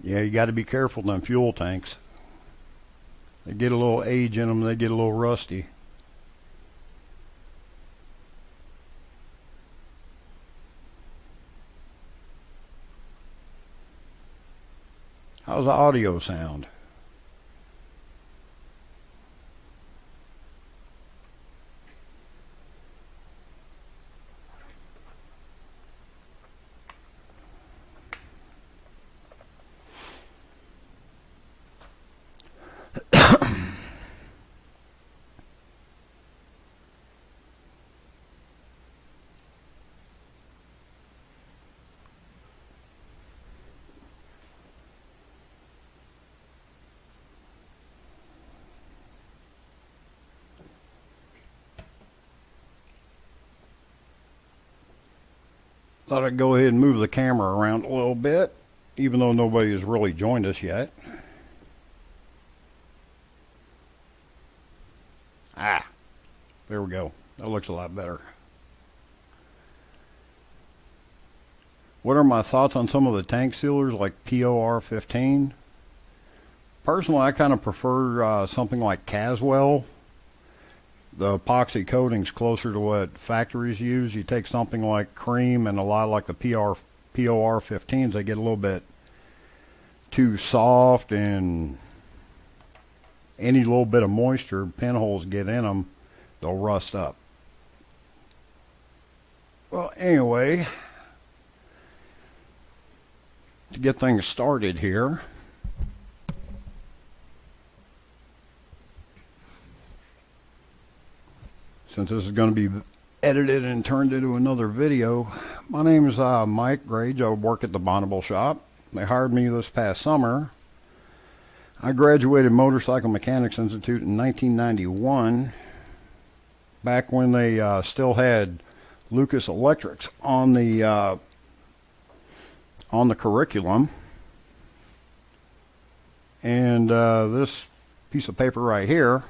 Yeah, you got to be careful with them fuel tanks. They get a little age in them, they get a little rusty. How's the audio sound? Thought I'd go ahead and move the camera around a little bit, even though nobody has really joined us yet. There we go. That looks a lot better. What are my thoughts on some of the tank sealers like POR15? Personally, I kind of prefer something like Caswell. The epoxy coating's closer to what factories use. You take something like cream and a lot like the POR15s, they get a little bit too soft, and any little bit of moisture, pinholes get in them, they'll rust up. Well, anyway, to get things started here, since this is going to be edited and turned into another video, my name is Mike Grage. I work at the Bonneville shop. They hired me this past summer. I graduated Motorcycle Mechanics Institute in 1991, back when they still had Lucas Electrics on the curriculum. And this piece of paper right here,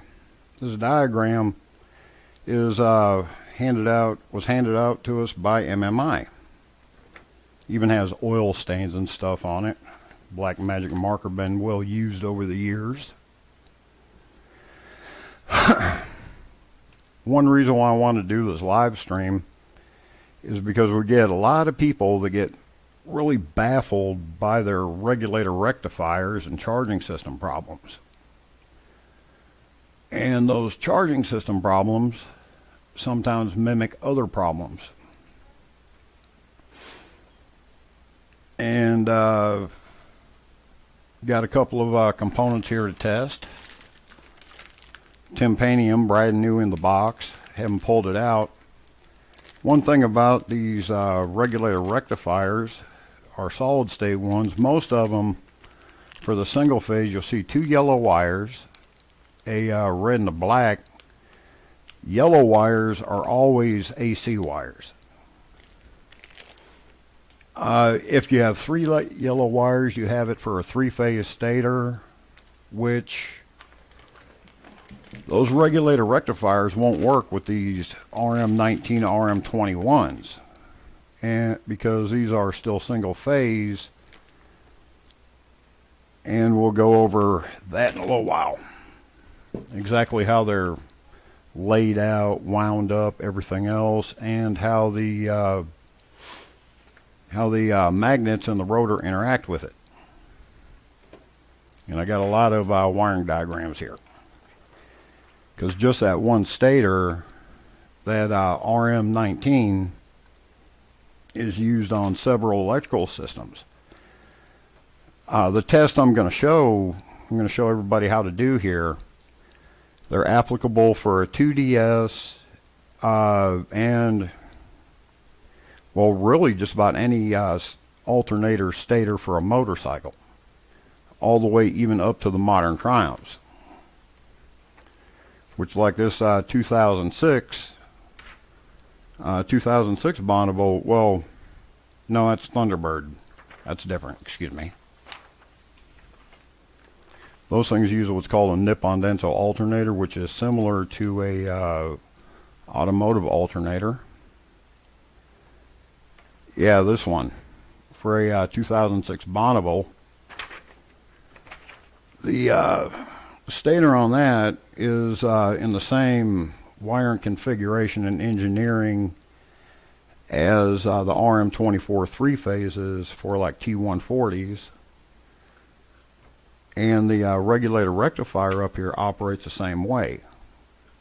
this diagram, was handed out to us by MMI. Even has oil stains and stuff on it. Black magic marker been well used over the years. One reason why I want to do this live stream is because we get a lot of people that get really baffled by their regulator rectifiers and charging system problems. And those charging system problems sometimes mimic other problems. And got a couple of components here to test. Timpanium, brand new in the box. Haven't pulled it out. One thing about these regulator rectifiers, our solid state ones, most of them for the single phase, you'll see two yellow wires, a red and a black. Yellow wires are always AC wires. If you have three yellow wires, you have it for a three-phase stator, which those regulator rectifiers won't work with these RM19, RM21s, and because these are still single phase, and we'll go over that in a little while. Exactly how they're laid out, wound up, everything else, and how the magnets in the rotor interact with it. And I got a lot of wiring diagrams here, because just that one stator, that RM19, is used on several electrical systems. The test I'm going to show everybody how to do here. They're applicable for a 2DS and, well, really just about any alternator stator for a motorcycle, all the way even up to the modern Triumphs, which, like this 2006 Bonneville, well, no, that's Thunderbird. That's different, excuse me. Those things use what's called a Nippon-Denso alternator, which is similar to a automotive alternator. Yeah, this one for a 2006 Bonneville. The stator on that is in the same wiring configuration and engineering as the RM24 three-phases for like T140s. And the regulator rectifier up here operates the same way.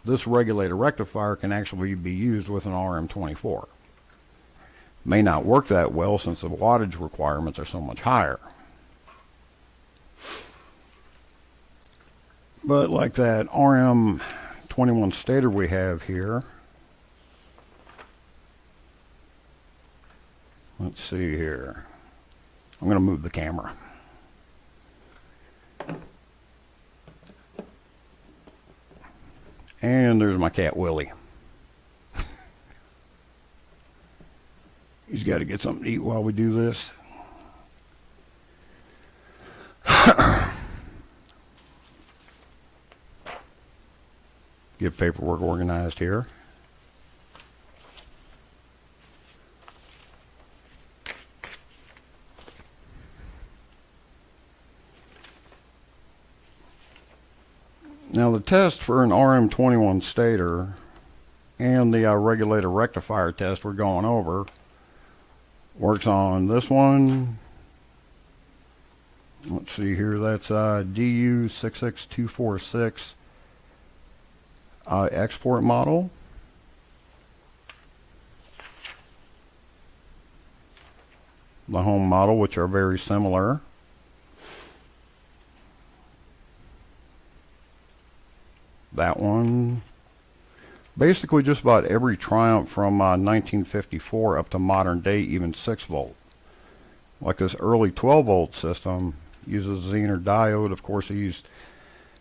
This regulator rectifier can actually be used with an RM24. May not work that well since the wattage requirements are so much higher. But like that RM21 stator we have here, let's see here. I'm going to move the camera. And there's my cat Willie. He's got to get something to eat while we do this. Get paperwork organized here. Now the test for an RM21 stator and the regulator rectifier test we're going over works on this one. Let's see here, that's DU66246 export model. The home model, which are very similar. That one, basically just about every Triumph from 1954 up to modern day, even 6 volt. Like this early 12 volt system uses a Zener diode. Of course, they used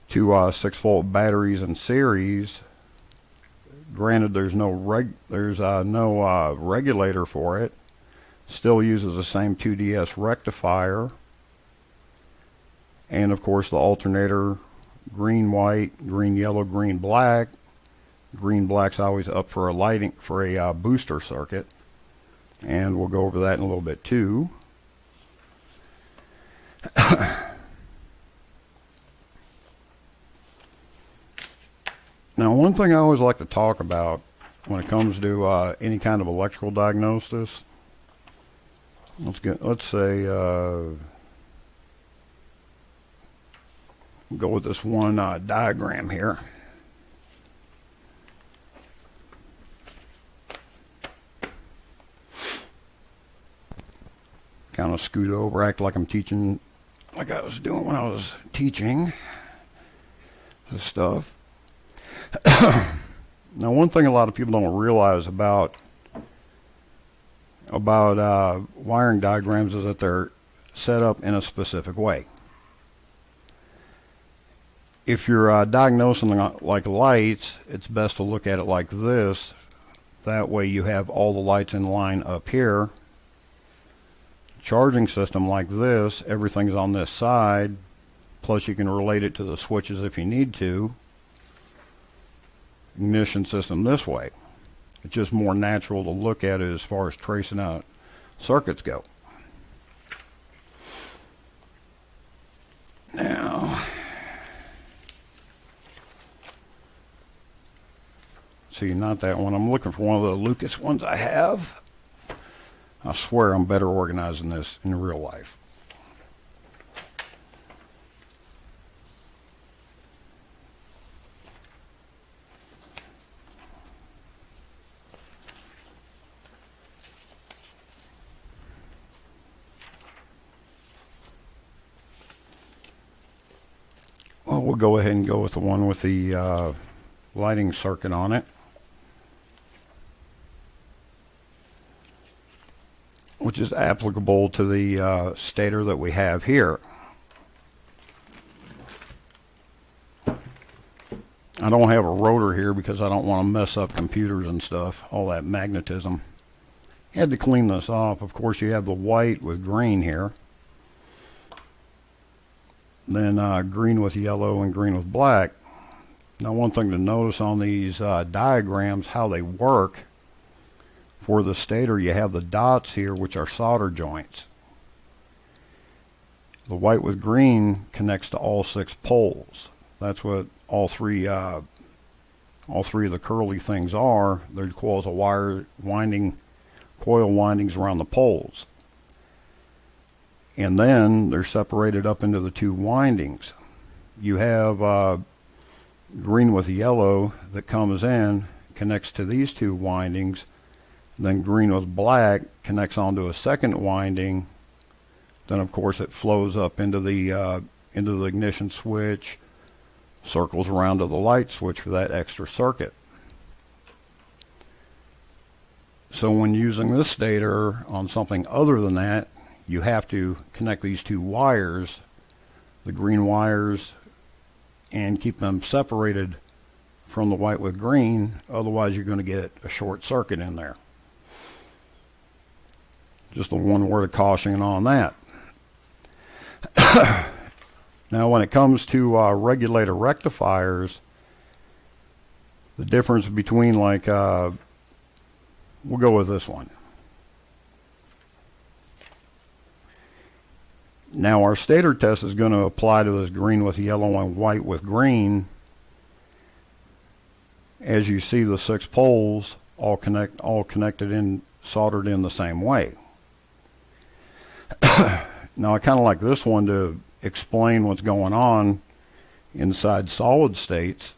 two 6 volt batteries in series. Granted, there's no regulator for it. Still uses the same 2DS rectifier, and of course the alternator, green white, green yellow, green black. Green black's always up for a lighting, for a booster circuit, and we'll go over that in a little bit too. Now, one thing I always like to talk about when it comes to any kind of electrical diagnosis, let's say go with this one diagram here. Kind of scoot over, act like I'm teaching, like I was doing when I was teaching this stuff. Now, one thing a lot of people don't realize about wiring diagrams is that they're set up in a specific way. If you're diagnosing like lights, it's best to look at it like this. That way you have all the lights in line up here. Charging system like this, everything's on this side, plus you can relate it to the switches if you need to. Ignition system this way. It's just more natural to look at it as far as tracing out circuits go. Now, see, not that one. I'm looking for one of the Lucas ones I have. I swear I'm better organized than this in real life. Well, we'll go ahead and go with the one with the lighting circuit on it, which is applicable to the stator that we have here. I don't have a rotor here because I don't want to mess up computers and stuff, all that magnetism. Had to clean this off. Of course, you have the white with green here. Then green with yellow and green with black. Now, one thing to notice on these diagrams, how they work. For the stator, you have the dots here, which are solder joints. The white with green connects to all 6 poles. That's what all three of the curly things are. They're coils of coil windings around the poles. And then they're separated up into the 2 windings. You have green with yellow that comes in, connects to these 2 windings. Then green with black connects onto a second winding. Then of course it flows up into the ignition switch, circles around to the light switch for that extra circuit. So when using this stator on something other than that, you have to connect these 2 wires, the green wires, and keep them separated from the white with green. Otherwise you're going to get a short circuit in there. Just a one word of caution on that. Now when it comes to regulator rectifiers, the difference between we'll go with this one. Now our stator test is going to apply to this green with yellow and white with green. As you see, the 6 poles all connected in, soldered in the same way. Now I kind of like this one to explain what's going on inside solid states.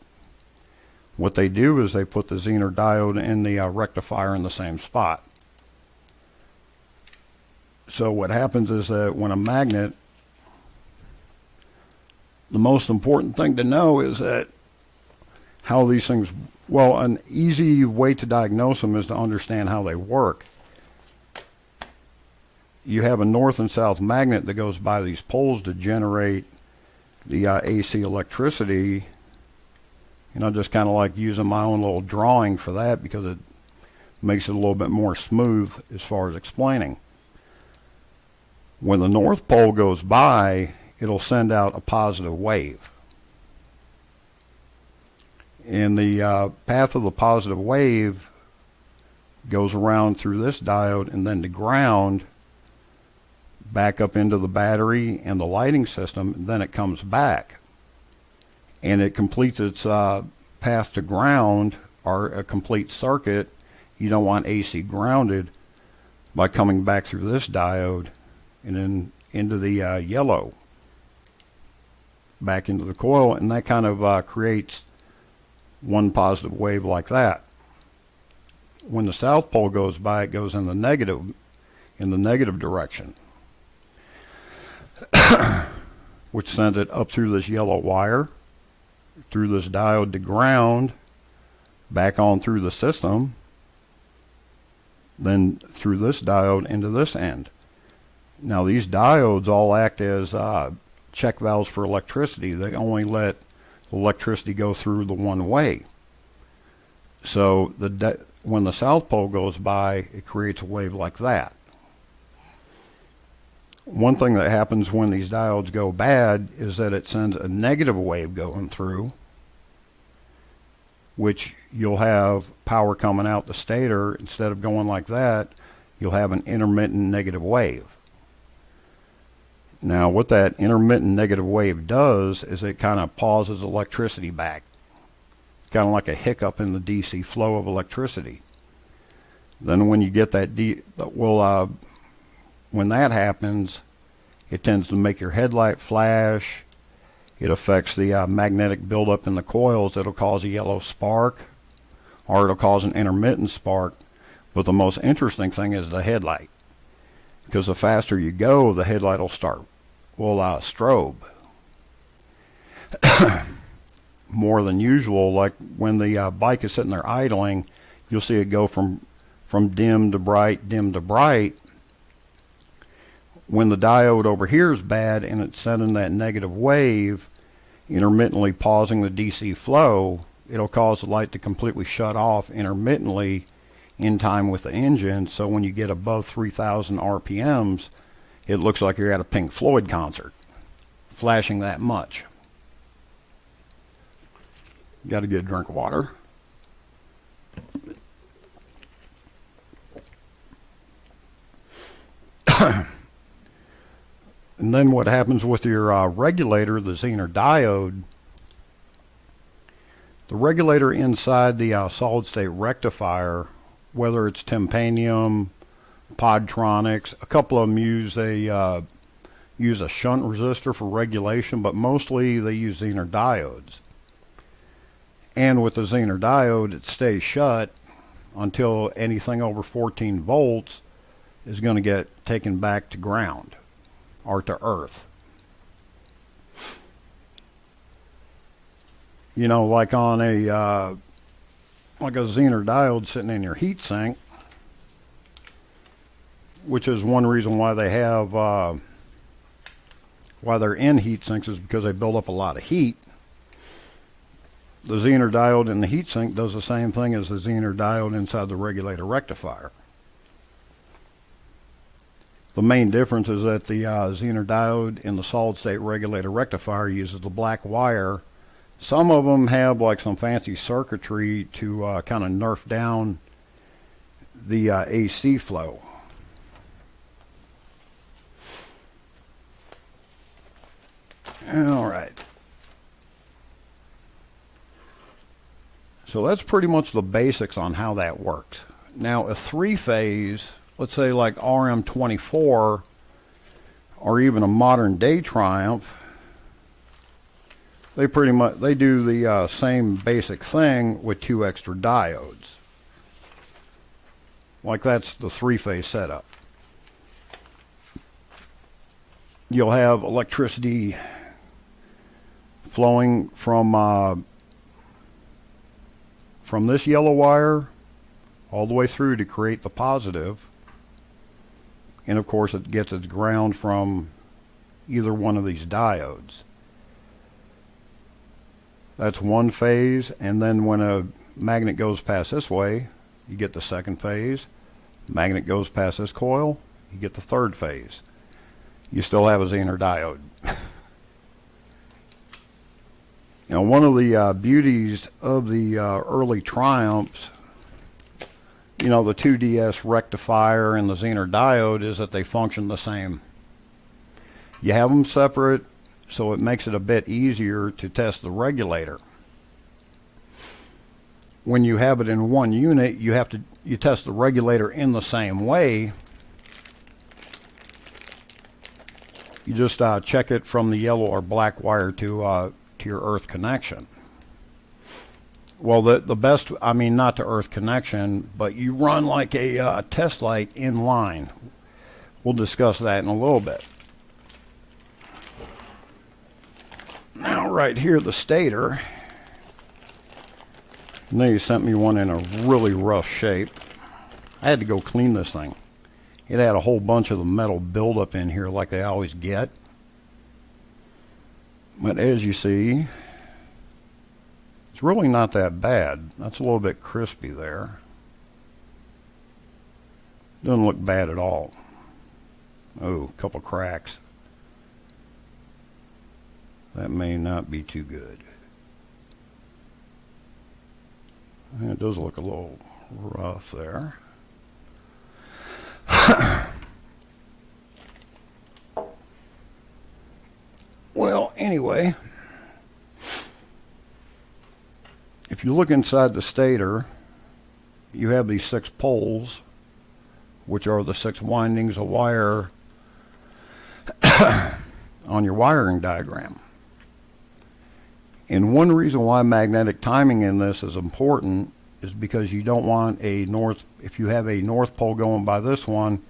What they do is they put the Zener diode and the rectifier in the same spot. So what happens is that when a magnet, the most important thing to know is that how these things, well, an easy way to diagnose them is to understand how they work. You have a north and south magnet that goes by these poles to generate the AC electricity. And I just kind of like using my own little drawing for that because it makes it a little bit more smooth as far as explaining. When the north pole goes by, it'll send out a positive wave. And the path of the positive wave goes around through this diode and then to ground, back up into the battery and the lighting system, and then it comes back. And it completes its path to ground, or a complete circuit. You don't want AC grounded by coming back through this diode and then into the yellow, back into the coil, and that kind of creates one positive wave like that. When the south pole goes by, it goes in the negative direction, which sends it up through this yellow wire, through this diode to ground, back on through the system, then through this diode into this end. Now these diodes all act as check valves for electricity. They only let electricity go through the one way. So when the south pole goes by, it creates a wave like that. One thing that happens when these diodes go bad is that it sends a negative wave going through, which you'll have power coming out the stator. Instead of going like that, you'll have an intermittent negative wave. Now what that intermittent negative wave does is it kind of pauses electricity back, kind of like a hiccup in the DC flow of electricity. Then when you get that when that happens, it tends to make your headlight flash. It affects the magnetic buildup in the coils. It'll cause a yellow spark, or it'll cause an intermittent spark. But the most interesting thing is the headlight, because the faster you go, the headlight will strobe more than usual. Like when the bike is sitting there idling, you'll see it go from dim to bright, dim to bright. When the diode over here is bad and it's sending that negative wave, intermittently pausing the DC flow, it'll cause the light to completely shut off intermittently in time with the engine. So when you get above 3,000 RPMs, it looks like you're at a Pink Floyd concert, flashing that much. Got a good drink of water. And then what happens with your regulator, the Zener diode, the regulator inside the solid state rectifier, whether it's Timpanium, Podtronics, a couple of them use a shunt resistor for regulation, but mostly they use Zener diodes. And with the Zener diode, it stays shut until anything over 14 volts is going to get taken back to ground or to earth. You know, like on a Zener diode sitting in your heat sink, which is one reason why they have why they're in heat sinks, is because they build up a lot of heat. The Zener diode in the heat sink does the same thing as the Zener diode inside the regulator rectifier. The main difference is that the Zener diode in the solid state regulator rectifier uses the black wire. Some of them have like some fancy circuitry to kind of nerf down the AC flow. All right. So that's pretty much the basics on how that works. Now a three-phase, let's say like RM24 or even a modern day Triumph, they do the same basic thing with two extra diodes. Like that's the three-phase setup. You'll have electricity flowing from this yellow wire all the way through to create the positive, and of course it gets its ground from either one of these diodes. That's one phase, and then when a magnet goes past this way, you get the second phase. Magnet goes past this coil, you get the third phase. You still have a Zener diode. Now, one of the beauties of the early Triumphs, you know, the 2DS rectifier and the Zener diode, is that they function the same. You have them separate, so it makes it a bit easier to test the regulator. When you have it in one unit, you test the regulator in the same way. You just check it from the yellow or black wire to your earth connection. Well, the best, I mean, not to earth connection, but you run like a test light in line. We'll discuss that in a little bit. Now, right here, the stator. And they sent me one in a really rough shape. I had to go clean this thing. It had a whole bunch of the metal buildup in here like they always get. But as you see, it's really not that bad. That's a little bit crispy there. Doesn't look bad at all. Oh, a couple cracks. That may not be too good. It does look a little rough there. Well, anyway, if you look inside the stator, you have these 6 poles, which are the 6 windings of wire on your wiring diagram. And one reason why magnetic timing in this is important is because you don't want a north, if you have a north pole going by this one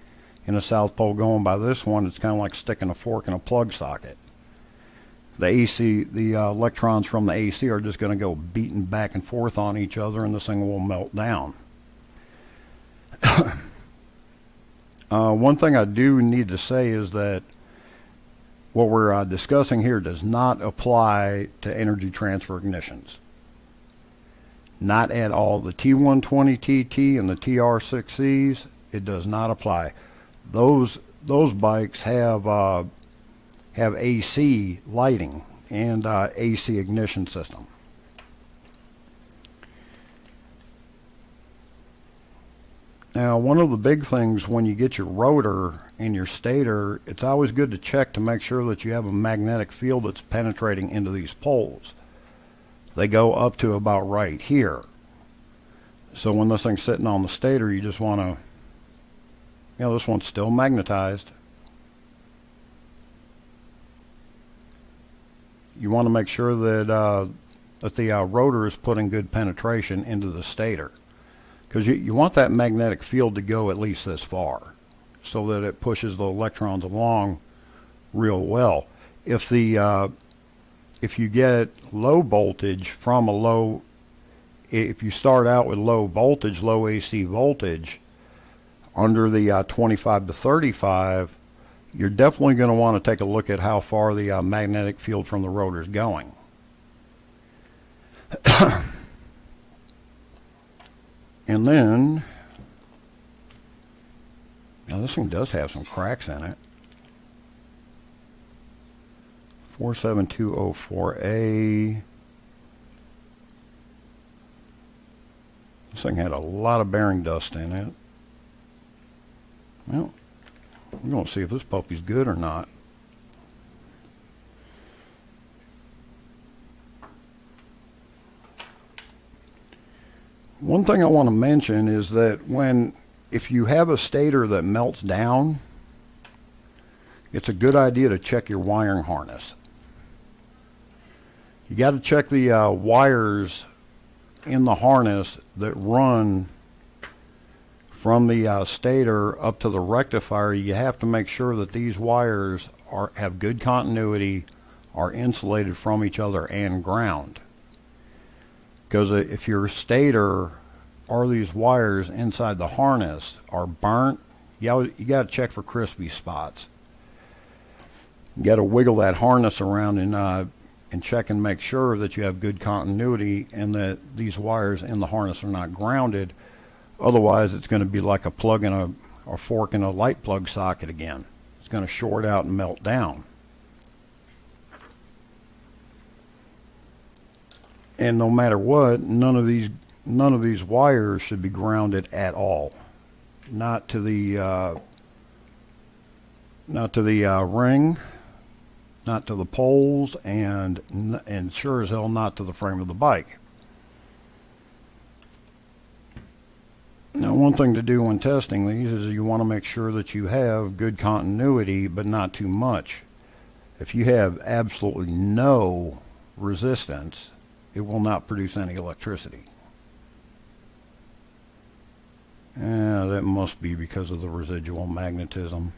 and a south pole going by this one, it's kind of like sticking a fork in a plug socket. The AC, the electrons from the AC are just going to go beating back and forth on each other, and this thing will melt down. One thing I do need to say is that what we're discussing here does not apply to energy transfer ignitions. Not at all. The T120TT and the TR6Cs, it does not apply. Those bikes have AC lighting and AC ignition system. Now, one of the big things when you get your rotor and your stator, it's always good to check to make sure that you have a magnetic field that's penetrating into these poles. They go up to about right here. So when this thing's sitting on the stator, you just want to, you know, this one's still magnetized. You want to make sure that the rotor is putting good penetration into the stator, because you want that magnetic field to go at least this far so that it pushes the electrons along real well. If you get low voltage from a low, if you start out with low voltage, low AC voltage, under the 25 to 35, you're definitely going to want to take a look at how far the magnetic field from the rotor is going. And then, now this thing does have some cracks in it. 47204A. This thing had a lot of bearing dust in it. Well, we're going to see if this puppy's good or not. One thing I want to mention is that if you have a stator that melts down, it's a good idea to check your wiring harness. You got to check the wires in the harness that run from the stator up to the rectifier. You have to make sure that these wires have good continuity, are insulated from each other, and ground. Because if your stator or these wires inside the harness are burnt, you got to check for crispy spots. You got to wiggle that harness around and check and make sure that you have good continuity and that these wires in the harness are not grounded. Otherwise, it's going to be like a plug in a fork in a light plug socket again. It's going to short out and melt down. And no matter what, none of these wires should be grounded at all. Not to the ring, not to the poles, and sure as hell not to the frame of the bike. Now, one thing to do when testing these is you want to make sure that you have good continuity, but not too much. If you have absolutely no resistance, it will not produce any electricity. That must be because of the residual magnetism.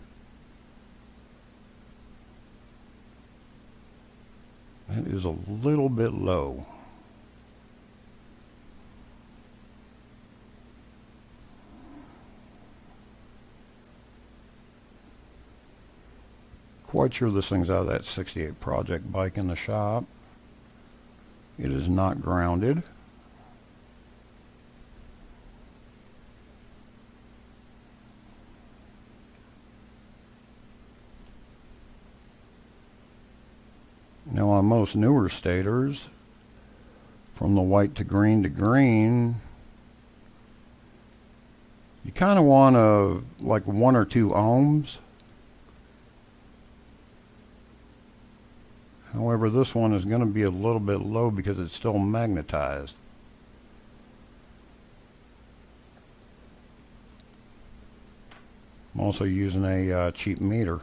That is a little bit low. Quite sure this thing's out of that 68 project bike in the shop. It is not grounded. Now, on most newer stators, from the white to green, you kind of want like 1 or 2 ohms. However, this one is going to be a little bit low because it's still magnetized. I'm also using a cheap meter.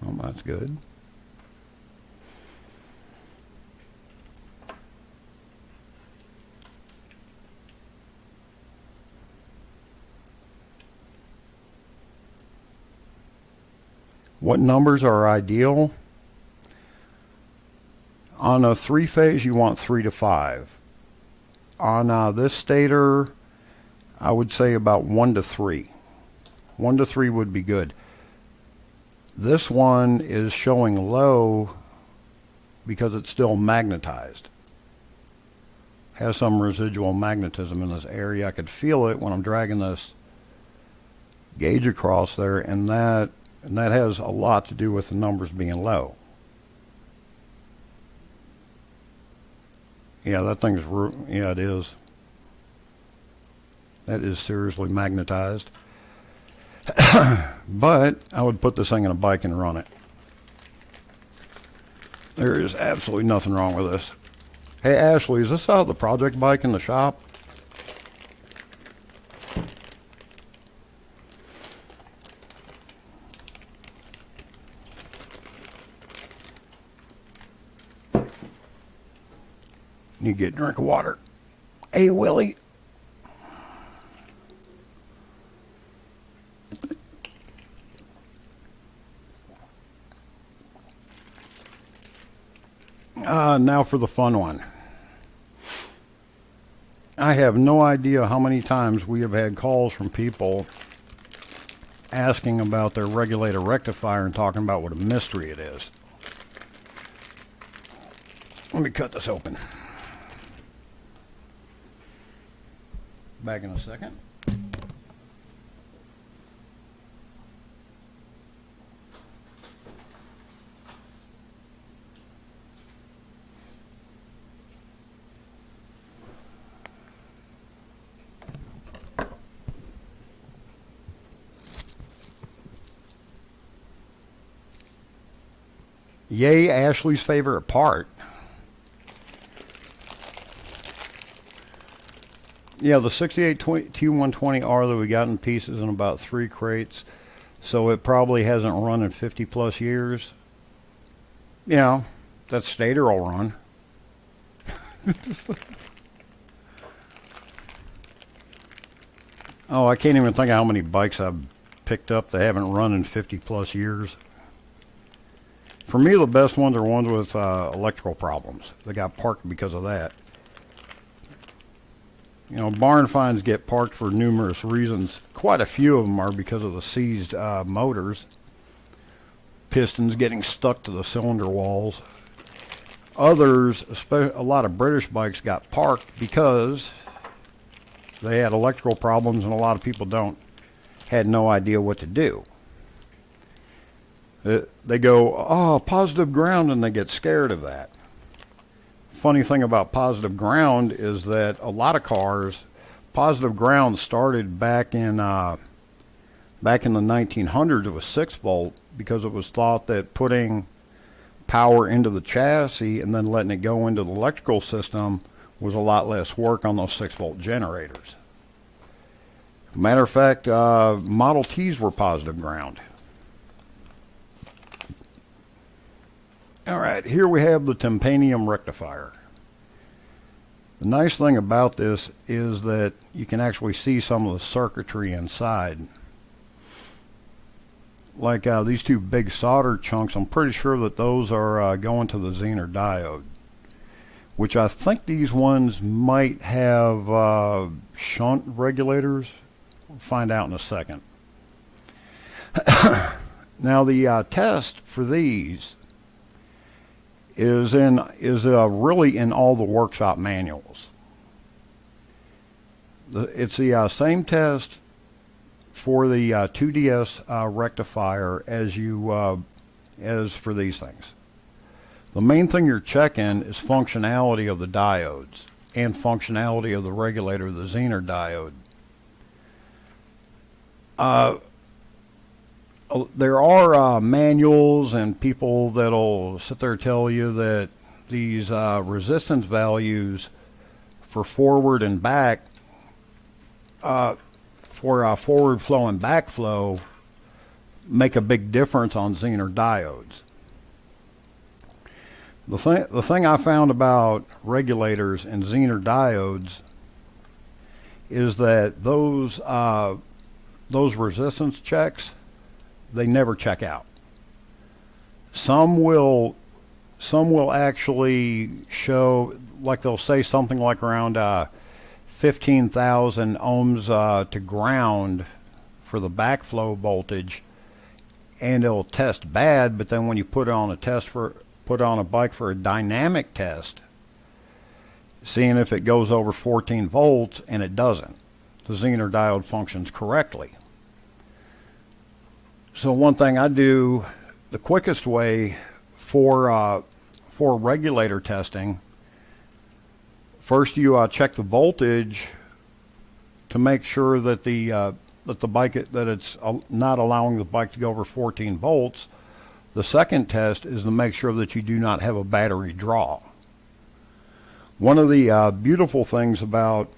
Well, that's good. What numbers are ideal? On a 3-phase, you want 3 to 5. On this stator, I would say about 1 to 3. 1 to 3 would be good. This one is showing low because it's still magnetized. Has some residual magnetism in this area. I could feel it when I'm dragging this gauge across there, and that has a lot to do with the numbers being low. Yeah, that thing's, yeah, it is. That is seriously magnetized. But I would put this thing in a bike and run it. There is absolutely nothing wrong with this. Hey Ashley, is this the project bike in the shop? Need to get a drink of water. Hey Willie. Now for the fun one. I have no idea how many times we have had calls from people asking about their regulator rectifier and talking about what a mystery it is. Let me cut this open. Back in a second. Yay, Ashley's favorite part. Yeah, the 68 T120R that we got in pieces in about 3 crates, so it probably hasn't run in 50 plus years. Yeah, that Stator will run. Oh, I can't even think of how many bikes I've picked up that haven't run in 50 plus years. For me, the best ones are ones with electrical problems. They got parked because of that. You know, barn finds get parked for numerous reasons. Quite a few of them are because of the seized motors. Pistons getting stuck to the cylinder walls. Others, a lot of British bikes got parked because they had electrical problems, and a lot of people had no idea what to do. They go, oh, positive ground, and they get scared of that. Funny thing about positive ground is that a lot of cars, positive ground started back in the 1900s. It was 6 volt because it was thought that putting power into the chassis and then letting it go into the electrical system was a lot less work on those 6 volt generators. Matter of fact, Model Ts were positive ground. All right, here we have the titanium rectifier. The nice thing about this is that you can actually see some of the circuitry inside. Like these 2 big solder chunks, I'm pretty sure that those are going to the Zener diode, which I think these ones might have shunt regulators. We'll find out in a second. Now the test for these is really in all the workshop manuals. It's the same test for the 2DS rectifier as for these things. The main thing you're checking is functionality of the diodes and functionality of the regulator, the Zener diode. There are manuals and people that'll sit there and tell you that these resistance values for forward and back, for forward flow and back flow, make a big difference on Zener diodes. The thing I found about regulators and Zener diodes is that those resistance checks, they never check out. Some will actually show, like they'll say something like around 15,000 ohms to ground for the backflow voltage, and it'll test bad. But then when you put it on a bike for a dynamic test, seeing if it goes over 14 volts, and it doesn't. The Zener diode functions correctly. So one thing I do, the quickest way for regulator testing, first you check the voltage to make sure that the bike, that it's not allowing the bike to go over 14 volts. The second test is to make sure that you do not have a battery draw. One of the beautiful things about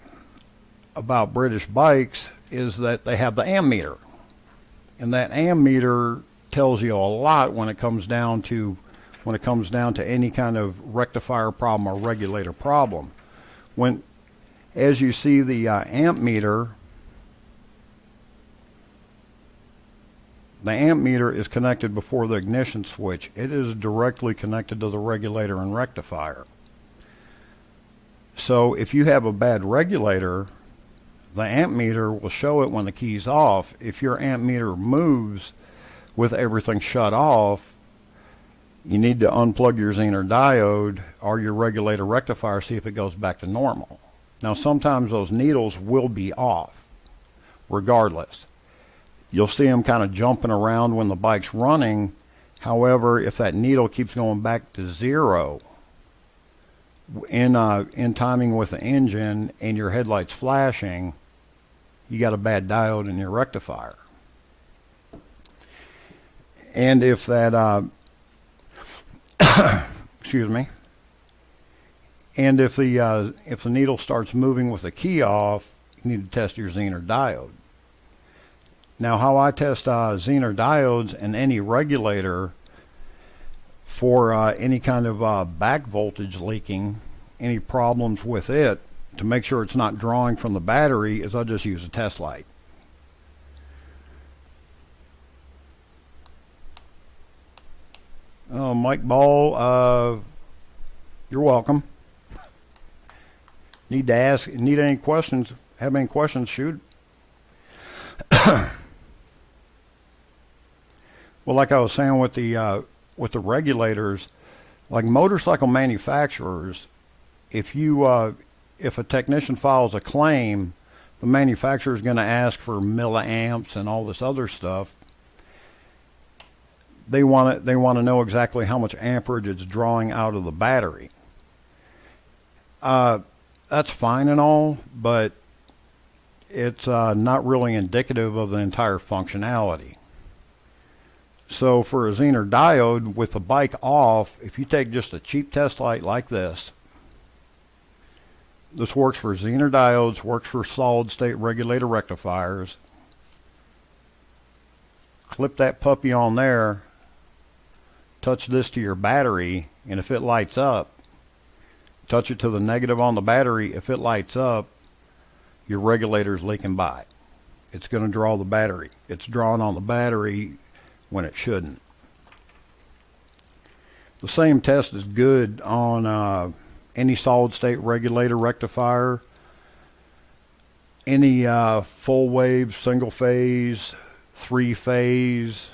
British bikes is that they have the ammeter, and that ammeter tells you a lot when it comes down to any kind of rectifier problem or regulator problem. As you see the amp meter, the amp meter is connected before the ignition switch. It is directly connected to the regulator and rectifier. So if you have a bad regulator, the amp meter will show it when the key's off. If your amp meter moves with everything shut off, you need to unplug your Zener diode or your regulator rectifier, see if it goes back to normal. Now sometimes those needles will be off regardless. You'll see them kind of jumping around when the bike's running. However, if that needle keeps going back to zero in timing with the engine and your headlights flashing, you got a bad diode in your rectifier. And if that excuse me, and if the needle starts moving with the key off, you need to test your Zener diode. Now, how I test Zener diodes and any regulator for any kind of back voltage leaking, any problems with it, to make sure it's not drawing from the battery, is I just use a test light. Oh, Mike Ball, you're welcome. Need any questions? Have any questions? Shoot. Well, like I was saying with the regulators, like motorcycle manufacturers, if a technician files a claim, the manufacturer is going to ask for milliamps and all this other stuff. They want to know exactly how much amperage it's drawing out of the battery. That's fine and all, but it's not really indicative of the entire functionality. So for a Zener diode with the bike off, if you take just a cheap test light like this works for Zener diodes, works for solid state regulator rectifiers. Clip that puppy on there, touch this to your battery, and if it lights up, touch it to the negative on the battery. If it lights up, your regulator's leaking by. It's going to draw the battery. It's drawing on the battery when it shouldn't. The same test is good on any solid state regulator rectifier, any full wave, single phase, 3-phase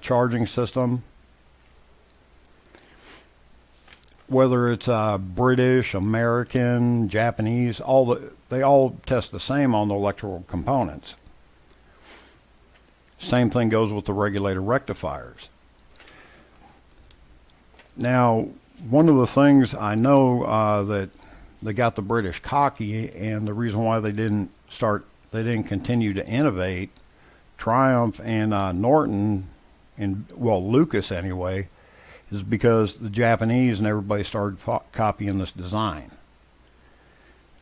charging system. Whether it's British, American, Japanese, they all test the same on the electrical components. Same thing goes with the regulator rectifiers. Now, one of the things I know that they got the British cocky, and the reason why they didn't continue to innovate, Triumph and Norton, and well, Lucas anyway, is because the Japanese and everybody started copying this design.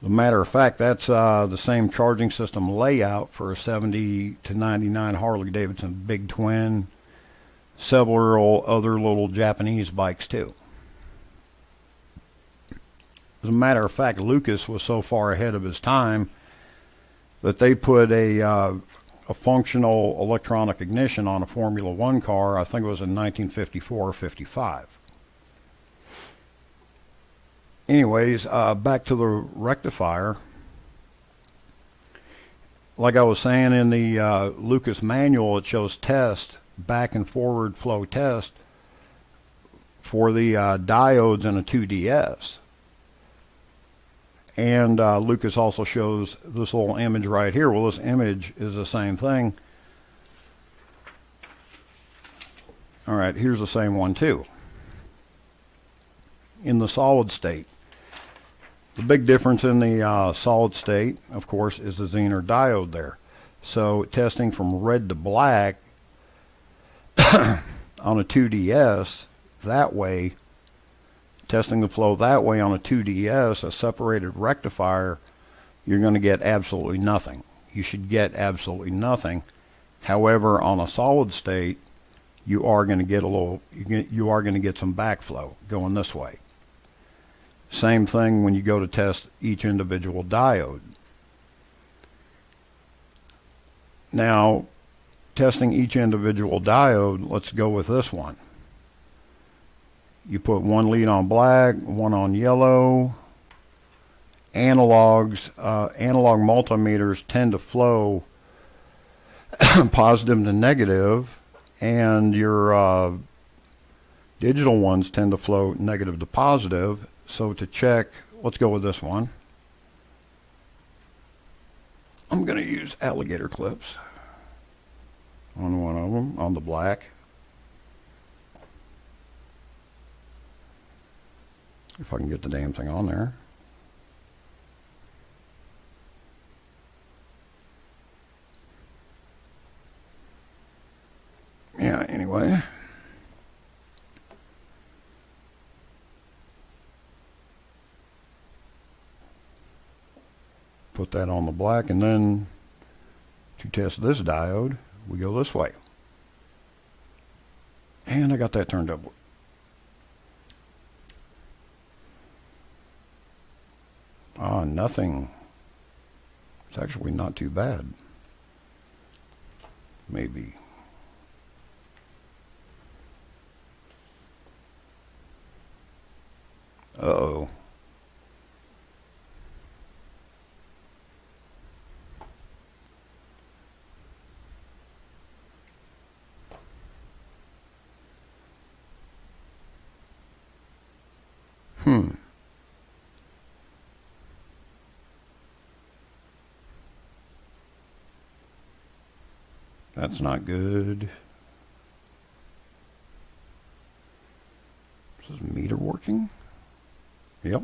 As a matter of fact, that's the same charging system layout for a 70 to 99 Harley Davidson Big Twin, several other little Japanese bikes too. As a matter of fact, Lucas was so far ahead of his time that they put a functional electronic ignition on a Formula One car. I think it was in 1954 or 55. Anyways, back to the rectifier. Like I was saying, in the Lucas manual, it shows test, back and forward flow test for the diodes in a 2DS. And Lucas also shows this little image right here. Well, this image is the same thing. All right, here's the same one too. In the solid state. The big difference in the solid state, of course, is the Zener diode there. So testing from red to black on a 2DS, that way, testing the flow that way on a 2DS, a separated rectifier, you're going to get absolutely nothing. You should get absolutely nothing. However, on a solid state, you are going to get you are going to get some backflow going this way. Same thing when you go to test each individual diode. Now, testing each individual diode, let's go with this one. You put one lead on black, one on yellow. Analog multimeters tend to flow positive to negative, and your digital ones tend to flow negative to positive. So to check, let's go with this one. I'm going to use alligator clips on one of them, on the black. If I can get the damn thing on there. Yeah, anyway. Put that on the black, and then to test this diode, we go this way. And I got that turned up. Ah, nothing. It's actually not too bad. Maybe. Uh-oh. That's not good. Is this meter working? Yep.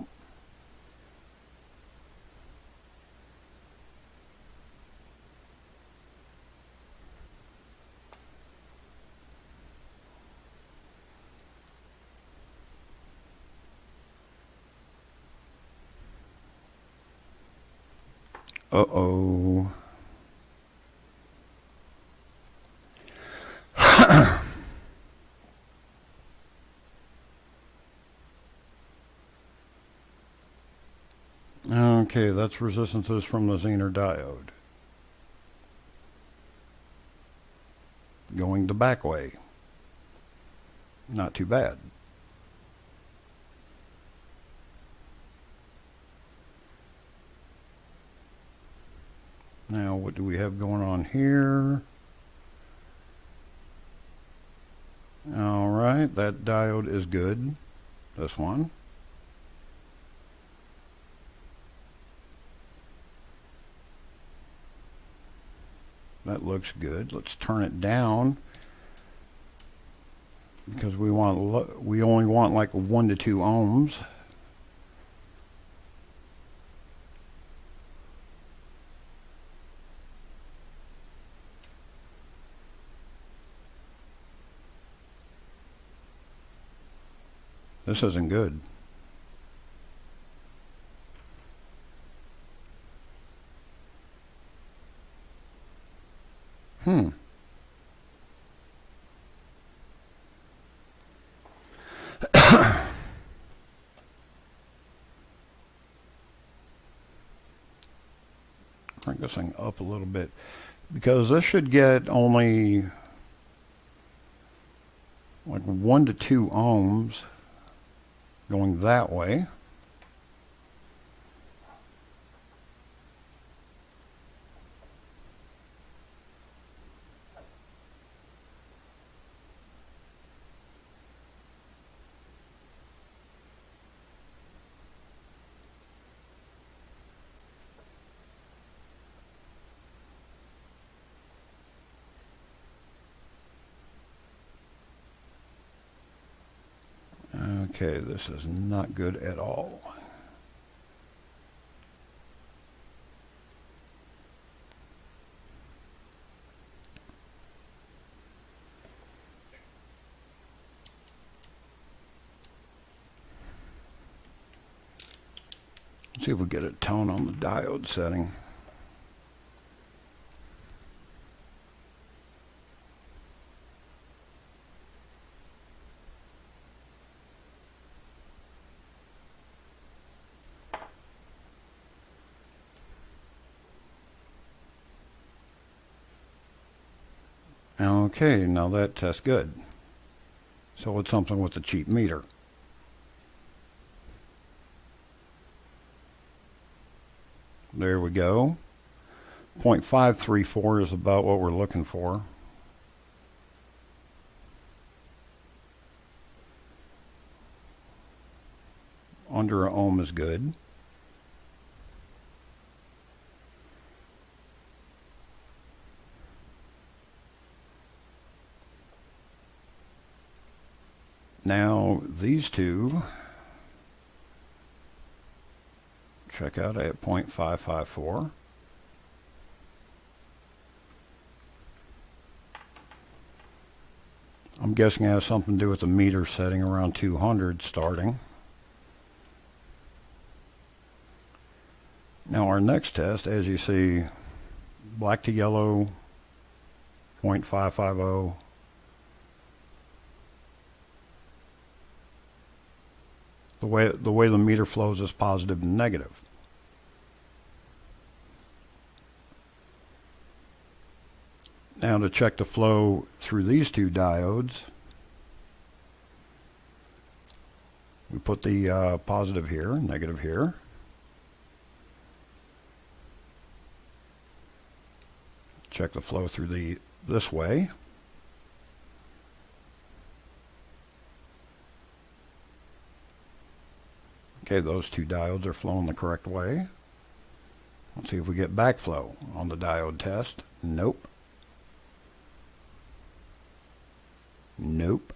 Uh-oh. Okay, that's resistances from the Zener diode. Going the back way. Not too bad. Now, what do we have going on here? All right, that diode is good. This one. That looks good. Let's turn it down because we only want like 1 to 2 ohms. This isn't good. Crank this thing up a little bit because this should get only like 1 to 2 ohms going that way. Okay, this is not good at all. Let's see if we get a tone on the diode setting. Okay, now that tests good. So it's something with the cheap meter. There we go. 0.534 is about what we're looking for. Under an ohm is good. Now these two, check out at 0.554. I'm guessing it has something to do with the meter setting around 200 starting. Now our next test, as you see, black to yellow, 0.550. The way the meter flows is positive and negative. Now to check the flow through these two diodes, we put the positive here, negative here. Check the flow through this way. Okay, those two diodes are flowing the correct way. Let's see if we get backflow on the diode test. Nope. Nope.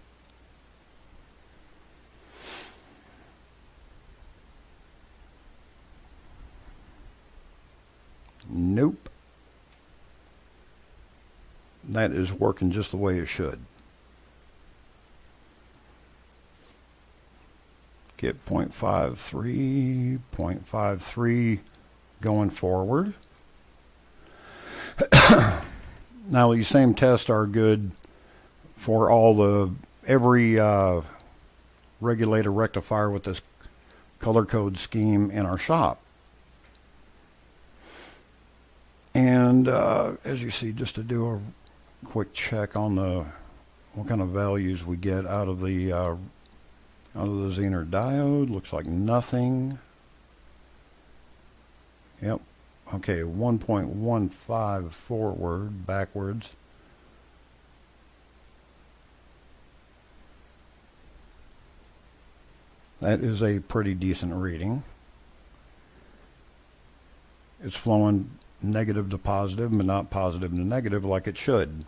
Nope. That is working just the way it should. Get 0.53, 0.53 going forward. Now these same tests are good for every regulator rectifier with this color code scheme in our shop. And as you see, just to do a quick check on what kind of values we get out of the Zener diode, looks like nothing. Yep. Okay, 1.15 forward, backwards. That is a pretty decent reading. It's flowing negative to positive, but not positive to negative like it should.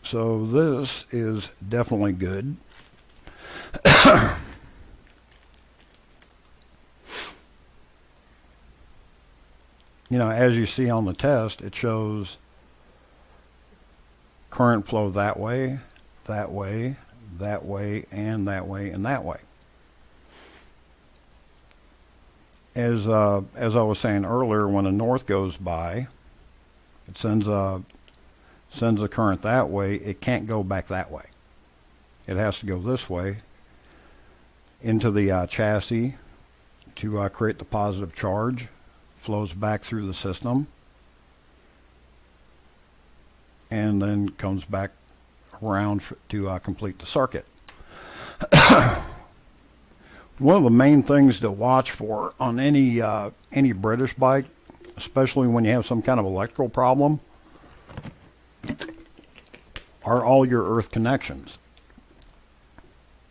So this is definitely good. You know, as you see on the test, it shows current flow that way, that way, that way, and that way, and that way. As I was saying earlier, when a north goes by, it sends a current that way. It can't go back that way. It has to go this way into the chassis to create the positive charge. Flows back through the system and then comes back around to complete the circuit. One of the main things to watch for on any British bike, especially when you have some kind of electrical problem, are all your earth connections.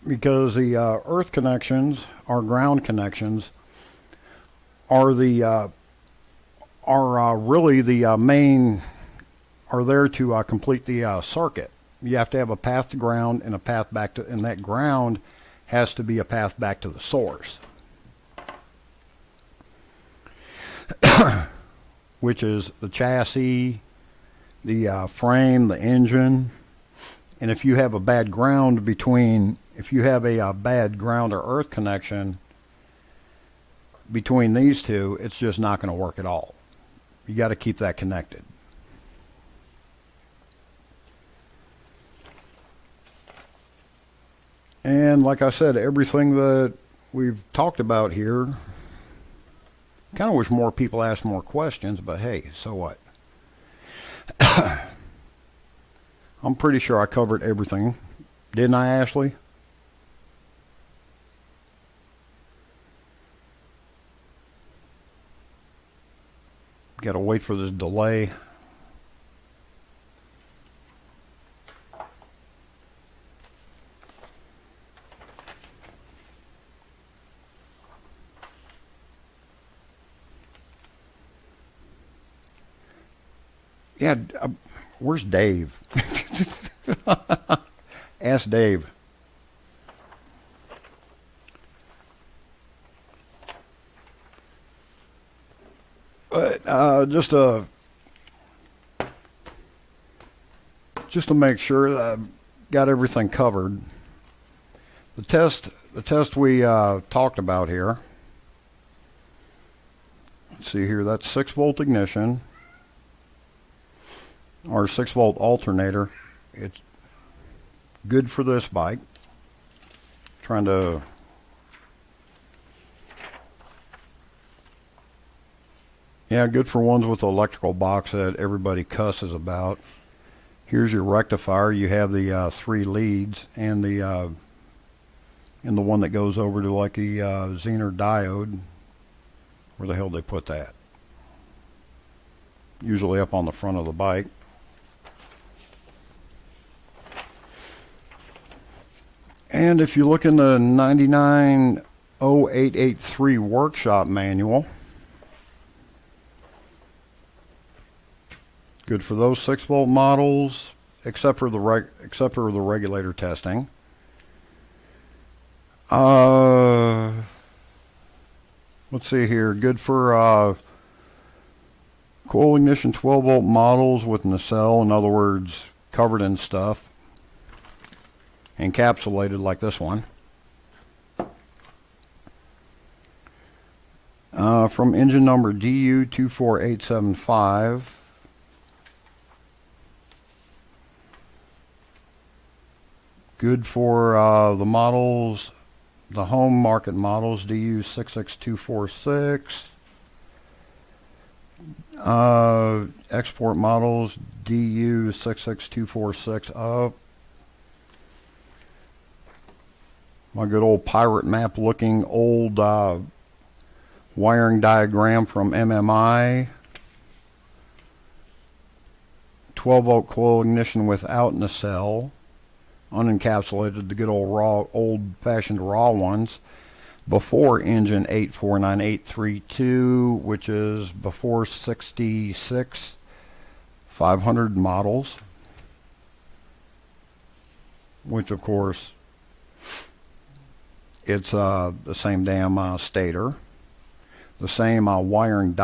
Because the earth connections, our ground connections, are really the main, are there to complete the circuit. You have to have a path to ground and a path back to, and that ground has to be a path back to the source, which is the chassis, the frame, the engine. And if you have a bad ground between, if you have a bad ground or earth connection between these two, it's just not going to work at all. You got to keep that connected. And like I said, everything that we've talked about here, kind of wish more people asked more questions, but hey, so what? I'm pretty sure I covered everything. Didn't I, Ashley? Got to wait for this delay. Yeah, where's Dave? Ask Dave. But just to make sure that I've got everything covered, the test we talked about here. Let's see here. That's 6-volt ignition or 6-volt alternator. It's good for this bike. Trying to good for ones with the electrical box that everybody cusses about. Here's your rectifier. You have the 3 leads and the one that goes over to like the Zener diode. Where the hell did they put that? Usually up on the front of the bike. And if you look in the 990883 workshop manual, good for those 6-volt models, except for the regulator testing. Let's see here. Good for coil ignition 12-volt models with nacelle, in other words, covered in stuff, encapsulated like this one. From engine number DU24875. Good for the models, the home market models, DU66246. Export models, DU66246 up. My good old pirate map looking old wiring diagram from MMI. 12-volt coil ignition without nacelle. Unencapsulated, the good old raw, old-fashioned raw ones. Before engine 849832, which is before 66 500 models. Which, of course, it's the same damn stator, the same wiring,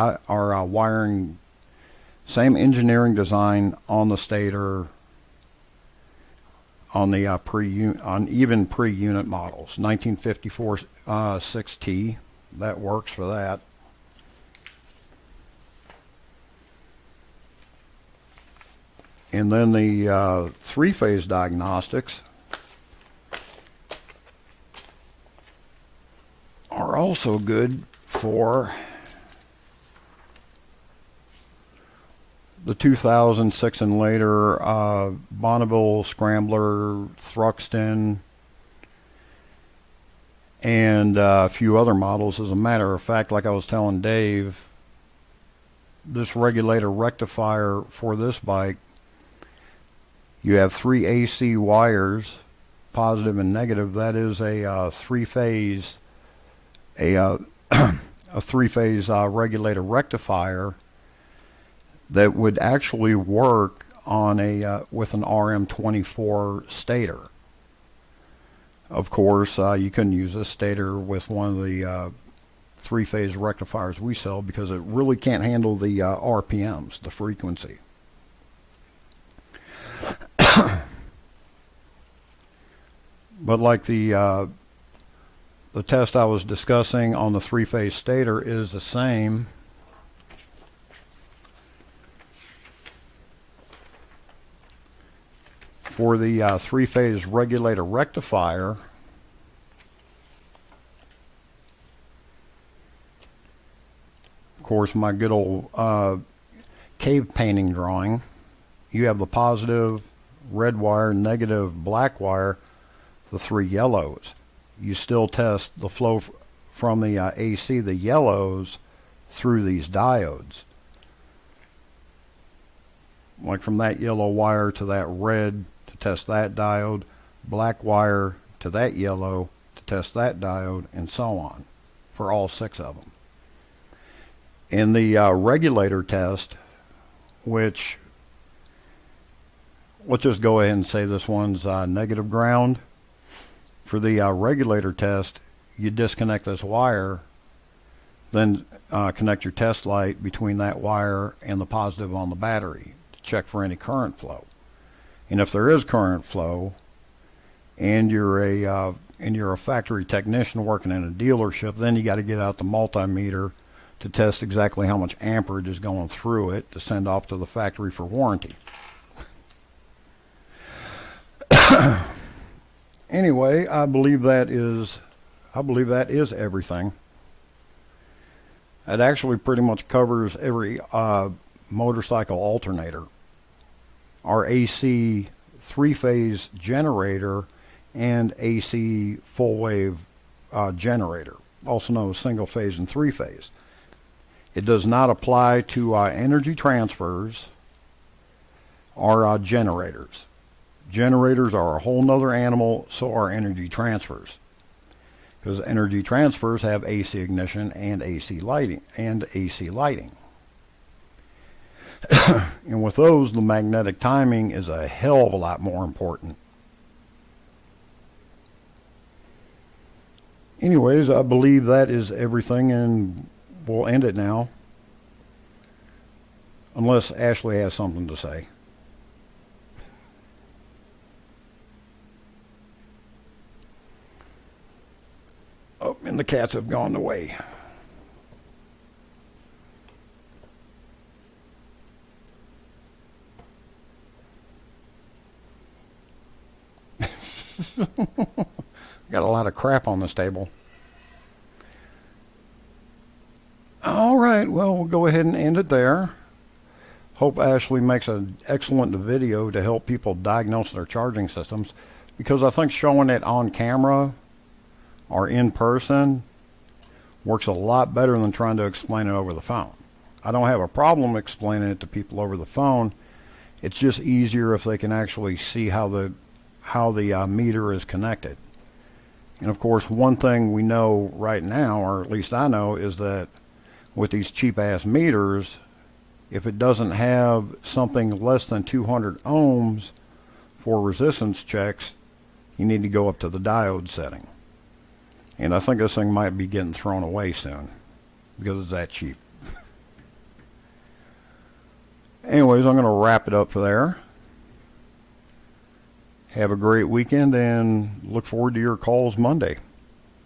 same engineering design on the stator, on the even pre-unit models. 1954 6T, that works for that. And then the 3-phase diagnostics are also good for the 2006 and later Bonneville, Scrambler, Thruxton, and a few other models. As a matter of fact, like I was telling Dave, this regulator rectifier for this bike, you have 3 AC wires, positive and negative. That is a 3-phase a 3-phase regulator rectifier that would actually work on a with an RM24 stator. Of course, you couldn't use this stator with one of the 3-phase rectifiers we sell because it really can't handle the RPMs, the frequency. But like the test I was discussing on the three-phase stator is the same. For the three-phase regulator rectifier, of course, my good old cave painting drawing, you have the positive red wire, negative black wire, the three yellows. You still test the flow from the AC, the yellows, through these diodes. Like from that yellow wire to that red to test that diode, black wire to that yellow to test that diode, and so on for all 6 of them. In the regulator test, which, let's just go ahead and say this one's negative ground. For the regulator test, you disconnect this wire, then connect your test light between that wire and the positive on the battery to check for any current flow. And if there is current flow, and you're a factory technician working in a dealership, then you got to get out the multimeter to test exactly how much amperage is going through it to send off to the factory for warranty. Anyway, I believe that is everything. It actually pretty much covers every motorcycle alternator. Our AC 3-phase generator and AC full wave generator, also known as single phase and 3-phase. It does not apply to energy transfers or generators. Generators are a whole nother animal, so are energy transfers. Because energy transfers have AC ignition and AC lighting. And with those, the magnetic timing is a hell of a lot more important. Anyways, I believe that is everything, and we'll end it now. Unless Ashley has something to say. Oh, and the cats have gone away. Got a lot of crap on this table. All right, well, we'll go ahead and end it there. Hope Ashley makes an excellent video to help people diagnose their charging systems, because I think showing it on camera or in person works a lot better than trying to explain it over the phone. I don't have a problem explaining it to people over the phone. It's just easier if they can actually see how the meter is connected. And of course, one thing we know right now, or at least I know, is that with these cheap ass meters, if it doesn't have something less than 200 ohms for resistance checks, you need to go up to the diode setting. And I think this thing might be getting thrown away soon because it's that cheap. Anyways, I'm going to wrap it up for there. Have a great weekend and look forward to your calls Monday.